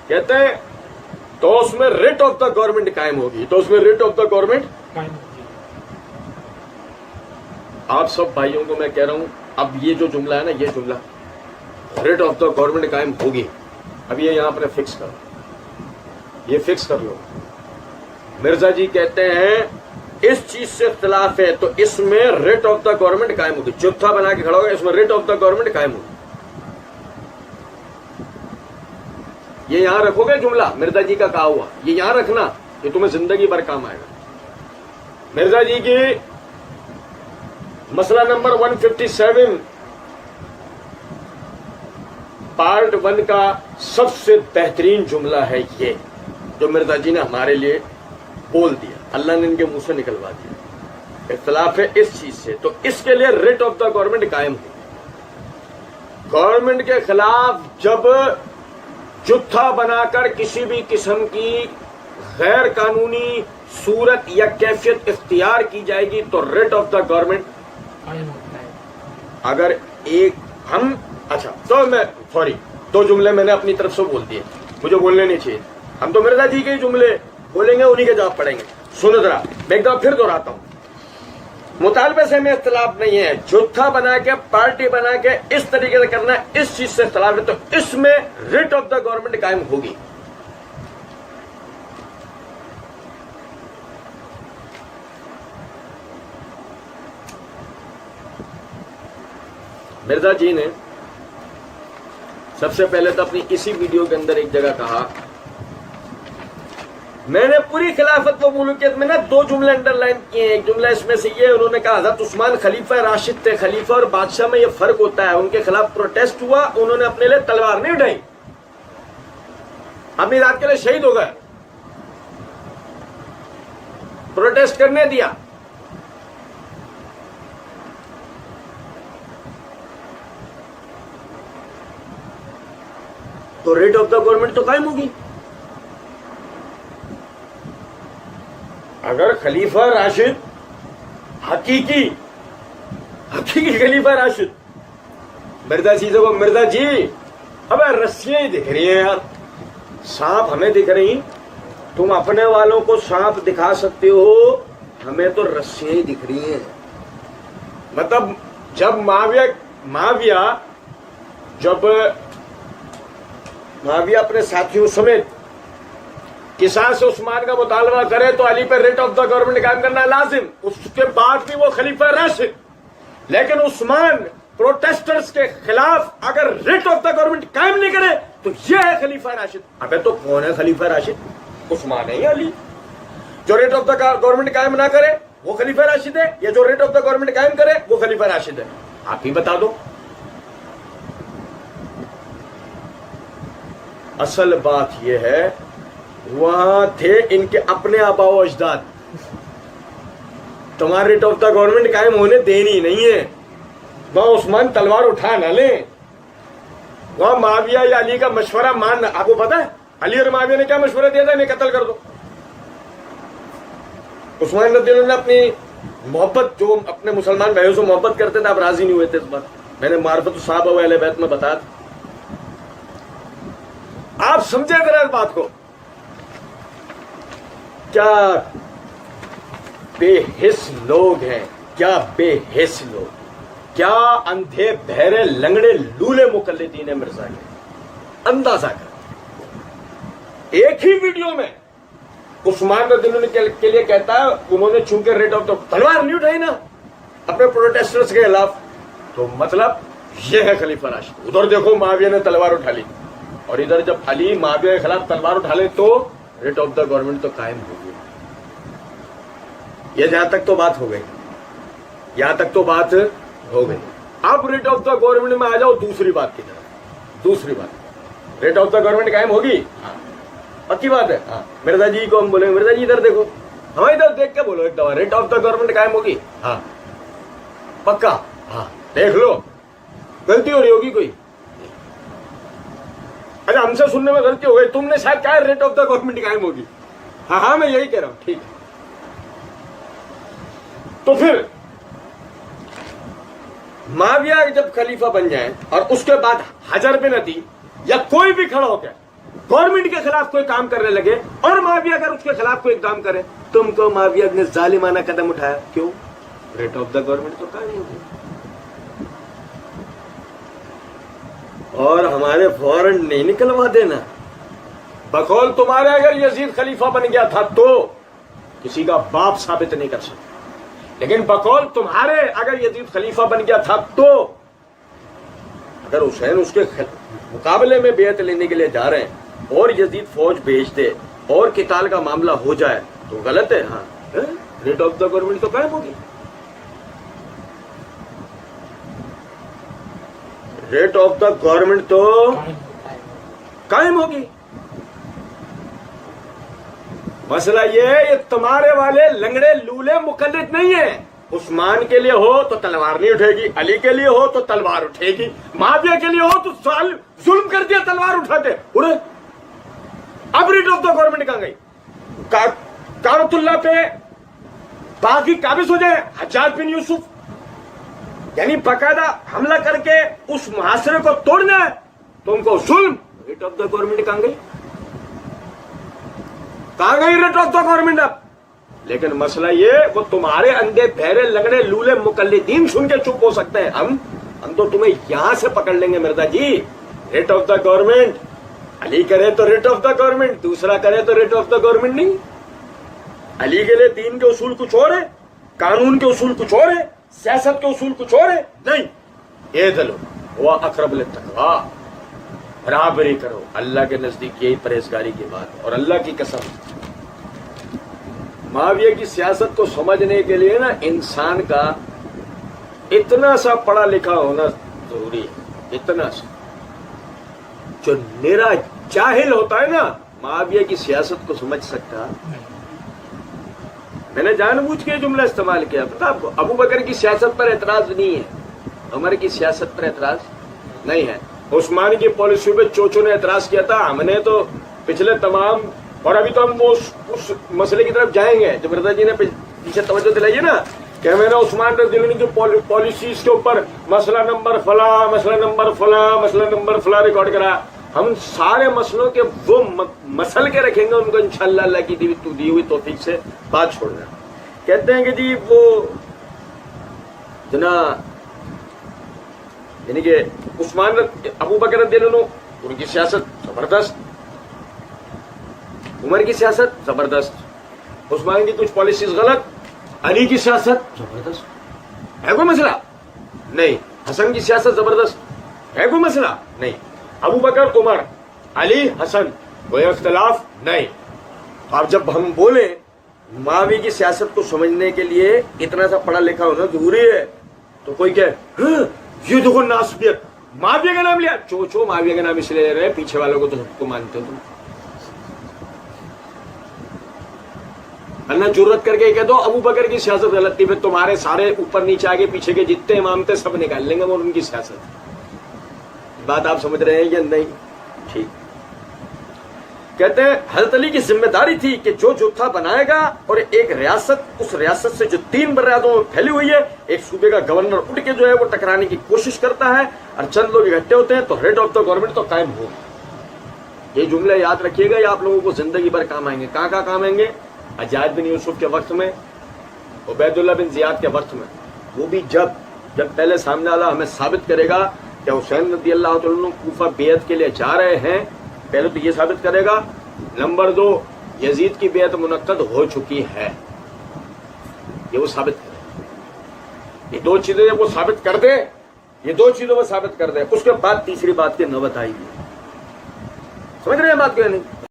کہتے ہیں تو اس میں ریٹ آف دا گورنمنٹ قائم ہوگی، تو اس میں ریٹ آف دا گورنمنٹ قائم ہوگی۔ آپ سب بھائیوں کو میں کہہ رہا ہوں، اب یہ جو جملہ ہے نا، یہ جملہ ریٹ آف دا گورنمنٹ قائم ہوگی، اب یہ یہاں پر فکس کرو، یہ فکس کر لو۔ مرزا جی کہتے ہیں اس چیز سے اختلاف ہے تو اس میں ریٹ آف دا گورنمنٹ قائم ہوگی، چوتھا بنا کے کھڑا ہوگا، اس میں ریٹ آف دا گورنمنٹ قائم ہوگی۔ یہ یہاں رکھو گے جملہ مرزا جی کا کہا ہوا، یہ یہاں رکھنا، یہ تمہیں زندگی بھر کام آئے گا۔ مرزا جی کی مسئلہ نمبر 157 پارٹ 1 کا سب سے بہترین جملہ ہے یہ، جو مرزا جی نے ہمارے لیے بول دیا، اللہ نے ان کے منہ سے نکلوا دیا۔ اختلاف ہے اس چیز سے تو اس کے لیے ریٹ آف دا گورنمنٹ قائم ہو۔ گورنمنٹ کے خلاف جب جتھا بنا کر کسی بھی قسم کی غیر قانونی صورت یا کیفیت اختیار کی جائے گی تو ریٹ آف دا گورنمنٹ قائم ہوتا ہے۔ اگر ایک ہم اچھا تو میں سوری 2 جملے میں نے اپنی طرف سے بول دیے، مجھے بولنے نہیں چاہیے، ہم تو مرزا جی کے ہی جملے بولیں گے، انہی کے جواب پڑیں گے۔ سنو ذرا میں ایک دفعہ پھر دہراتا ہوں، مطالبے سے میں اختلاف نہیں ہے، جتھا بنا کے پارٹی بنا کے اس طریقے سے کرنا ہے، اس چیز سے اختلاف ہے تو اس میں ریٹ آف دا گورنمنٹ قائم ہوگی۔ مرزا جی نے سب سے پہلے تو اپنی اسی ویڈیو کے اندر ایک جگہ کہا، میں نے پوری خلافت و ملوکیت میں 2 جملے انڈر لائن کیے ہیں۔ ایک جملہ اس میں سے یہ، انہوں نے کہا حضرت عثمان خلیفہ راشد تھے، خلیفہ اور بادشاہ میں یہ فرق ہوتا ہے، ان کے خلاف پروٹیسٹ ہوا، انہوں نے اپنے لیے تلوار نہیں اٹھائی، اپنی ذات کے لیے شہید ہو گئے، پروٹیسٹ کرنے دیا۔ تو ریٹ آف دا گورنمنٹ تو قائم ہوگی۔ اگر خلیفہ راشد حقیقی خلیفہ راشد، مرزا جی سے مرزا جی اب رسیاں ہی دکھ رہی ہیں یار، سانپ ہمیں دکھ رہی، تم اپنے والوں کو سانپ دکھا سکتے ہو، ہمیں تو رسیاں ہی دکھ رہی ہیں۔ مطلب جب معاویہ اپنے ساتھیوں سمیت قصاص عثمان کا مطالبہ کرے تو علی پہ ریٹ آف دا گورنمنٹ قائم کرنا لازم، اس کے بعد بھی وہ خلیفہ راشد، لیکن عثمان پروٹیسٹرز کے خلاف اگر ریٹ آف دا گورنمنٹ قائم نہیں کرے تو یہ ہے خلیفہ راشد۔ ابے تو کون ہے خلیفہ راشد؟ عثمان ہے یا علی؟ جو ریٹ آف دا گورنمنٹ قائم نہ کرے وہ خلیفہ راشد ہے، یا جو ریٹ آف دا گورنمنٹ قائم کرے وہ خلیفہ راشد ہے؟ آپ ہی بتا دو۔ اصل بات یہ ہے وہاں تھے ان کے اپنے آبا و اجداد، تمہارے ریٹ آف دا گورنمنٹ قائم ہونے دینی نہیں ہے۔ وہاں عثمان تلوار اٹھا نہ لیں، وہاں معاویہ یا علی کا مشورہ مان، آپ کو پتا ہے علی اور معاویہ نے کیا مشورہ دیا تھا؟ انہیں قتل کر دو۔ عثمان رضی اللہ عنہ نے اپنی محبت، جو اپنے مسلمان بھائیوں سے محبت کرتے تھے، آپ راضی نہیں ہوئے تھے اس بات، میں نے معرفت الصحابہ و اہل بیت میں بتایا تھا، آپ سمجھے ذرا اس بات کو۔ کیا بے حس لوگ ہیں، کیا بے حس لوگ، کیا اندھے بہرے لنگڑے لولے مقلدین مرزا کے، اندازہ کر۔ ایک ہی ویڈیو میں عثمان رضی اللہ عنہ کے لیے کہتا ہے انہوں نے چونکہ ریٹ آف دا تلوار نہیں اٹھائی نا اپنے پروٹیسٹرز کے خلاف، تو مطلب یہ ہے خلیفہ راشد۔ ادھر دیکھو معاویہ نے تلوار اٹھا لی، اور ادھر جب علی معاویہ کے خلاف تلوار اٹھا لے تو ریٹ آف دا گورنمنٹ تو قائم ہوگی۔ یہ جہاں تک تو بات ہو گئی، یہاں تک تو بات ہو گئی۔ اب ریٹ آف دا گورنمنٹ میں آ جاؤ دوسری بات کی طرف۔ دوسری بات، ریٹ آف دا گورنمنٹ قائم ہوگی، پکی بات ہے۔ مرزا جی کو ہم بولیں گے مرزا جی ادھر دیکھو، ہمیں ادھر دیکھ کے بولو ایک دفعہ، ریٹ آف دا گورنمنٹ قائم ہوگی؟ ہاں پکا، ہاں دیکھ لو، غلطی ہو رہی ہوگی کوئی؟ اچھا ہم سے سننے میں غلطی ہو گئی، تم نے شاید کہا ریٹ آف دا گورنمنٹ قائم ہوگی، ہاں ہاں میں یہی کہہ رہا ہوں، ٹھیک ہے۔ تو پھر معاویہ جب خلیفہ بن جائیں اور اس کے بعد حجر بن عدی یا کوئی بھی کھڑا ہو گیا گورنمنٹ کے خلاف کوئی کام کرنے لگے اور معاویہ اگر اس کے خلاف کوئی کام کرے، تم کو معاویہ نے ظالمانہ قدم اٹھایا، کیوں؟ ریٹ آف دا گورنمنٹ تو قائم ہو گئی، اور ہمارے وارنٹ نہیں نکلوا دینا۔ بقول تمہارے اگر یزید خلیفہ بن گیا تھا تو کسی کا باپ ثابت نہیں کر سکتا، لیکن بقول تمہارے اگر یزید خلیفہ بن گیا تھا تو اگر حسین اس کے مقابلے میں بیعت لینے کے لیے جا رہے ہیں اور یزید فوج بھیج دے اور قتال کا معاملہ ہو جائے تو غلط ہے۔ ہاں، ریٹ آف دا گورنمنٹ تو قائم ہوگی، ریٹ آف دا گورنمنٹ تو قائم ہوگی۔ مسئلہ یہ تمہارے والے لنگڑے لولے مقلد نہیں ہیں۔ عثمان کے لیے ہو تو تلوار نہیں اٹھے گی، علی کے لیے ہو تو تلوار اٹھے گی، معاویہ کے لیے ہو تو ظلم کر دیا تلوار اٹھاتے اڑے۔ اب ریٹ آف دا گورنمنٹ کہاں گئی؟ کعبۃ اللہ پہ باقی قابض ہو جائے حجاج بن یوسف، یعنی باقاعدہ حملہ کر کے اس محاصرے کو توڑنا ہے، تم کو ظلم۔ ریٹ آف دا گورنمنٹ کہاں گئی؟ کہاں گئی ریٹ آف دا گورنمنٹ؟ اب لیکن مسئلہ یہ وہ تمہارے اندھے بہرے لنگڑے لولے مقلدین سن کے چپ ہو سکتے ہیں، ہم تو تمہیں یہاں سے پکڑ لیں گے مرزا جی۔ ریٹ آف دا گورنمنٹ علی کرے تو ریٹ آف دا گورنمنٹ، دوسرا کرے تو ریٹ آف دا گورنمنٹ نہیں۔ علی کے لیے دین کے اصول کچھ اور ہے، قانون کے اصول کچھ اور ہے، سیاست کے اصول کچھ اور ہے، نہیں۔ یہ دلو وہ اقرب للتقویٰ، برابری کرو، اللہ کے نزدیک یہی پرہیزگاری کی بات۔ اور اللہ کی قسم معاویہ کی سیاست کو سمجھنے کے لیے نا انسان کا اتنا سا پڑھا لکھا ہونا ضروری ہے، اتنا سا۔ جو میرا جاہل ہوتا ہے نا معاویہ کی سیاست کو سمجھ سکتا۔ میں نے جان بوجھ کے جملہ استعمال کیا، پتا آپ کو، ابو بکر کی سیاست پر اعتراض نہیں ہے، عمر کی سیاست پر اعتراض نہیں ہے، عثمان کی پالیسی پہ چوچوں نے اعتراض کیا تھا، ہم نے تو پچھلے تمام، اور ابھی تو ہم اس مسئلے کی طرف جائیں گے جو مرزا جی نے پیچھے توجہ دلائی ہے نا کہ میں نے عثمان رضی اللہ عنہ کی پالیسیز کے اوپر مسئلہ نمبر فلاں، مسئلہ نمبر فلاں، مسئلہ نمبر فلاں ریکارڈ کرا۔ ہم سارے مسئلوں کے وہ مسل کے رکھیں گے ان کو انشاءاللہ اللہ کی دی ہوئی توفیق سے بات چھوڑنا۔ کہتے ہیں کہ جی وہ جناب یعنی کہ عثمان ابو بکر رضی اللہ عنہ ان کی سیاست زبردست، عمر کی سیاست زبردست، عثمان کی کچھ پالیسیز غلط، علی کی سیاست زبردست، ہے کوئی مسئلہ نہیں، حسن کی سیاست زبردست، ہے کوئی مسئلہ نہیں، ابو بکر عمر علی حسن کوئی اختلاف نہیں۔ اب جب ہم بولیں معاویہ کی سیاست کو سمجھنے کے لیے اتنا سا پڑھا لکھا ہونا ضروری ہے تو کوئی کہ یہ دیکھو ناسبیت، معاویہ کا نام لیا، چوچو معاویہ کا نام اس لیے لے رہے ہیں، پیچھے والوں کو تو سب کو مانتے ہو تم۔ اللہ جرت کر کے کہہ دو ابو بکر کی سیاست غلط تھی، پھر تمہارے سارے اوپر نیچے آگے پیچھے کے جتنے امام تھے سب نکال لیں گے اور ان کی سیاست۔ بات آپ سمجھ رہے ہیں یا نہیں؟ ٹھیک۔ کہتے ہیں حضرت علی کی ذمہ داری تھی کہ جو جتھا بنائے گا اور ایک ریاست، اس ریاست سے جو 3 براعظموں میں پھیلی ہوئی ہے، ایک صوبے کا گورنر اٹھ کے جو ہے وہ ٹکرانے کی کوشش کرتا ہے اور چند لوگ اکٹھے ہوتے ہیں تو ہیڈ آف دا گورنمنٹ تو قائم ہوگا۔ یہ جملے یاد رکھیے گا، یہ آپ لوگوں کو زندگی بھر کام آئیں گے۔ کہاں کہاں کام آئیں گے؟ حجاج بن یوسف کے وقت میں، عبید اللہ بن زیاد کے وقت میں، وہ بھی جب پہلے سامنے والا ہمیں ثابت کرے گا کہ حسین رضی اللہ عنہ کوفہ بیعت کے لیے جا رہے ہیں، پہلے تو یہ ثابت کرے گا، نمبر 2 یزید کی بیعت منعقد ہو چکی ہے، یہ وہ ثابت کرے۔ یہ 2 چیزیں جب وہ ثابت کر دے، یہ 2 چیزوں وہ ثابت کر دے، اس کے بعد تیسری بات کی نوبت آئے گی۔ سمجھ رہے ہیں بات کو یا نہیں؟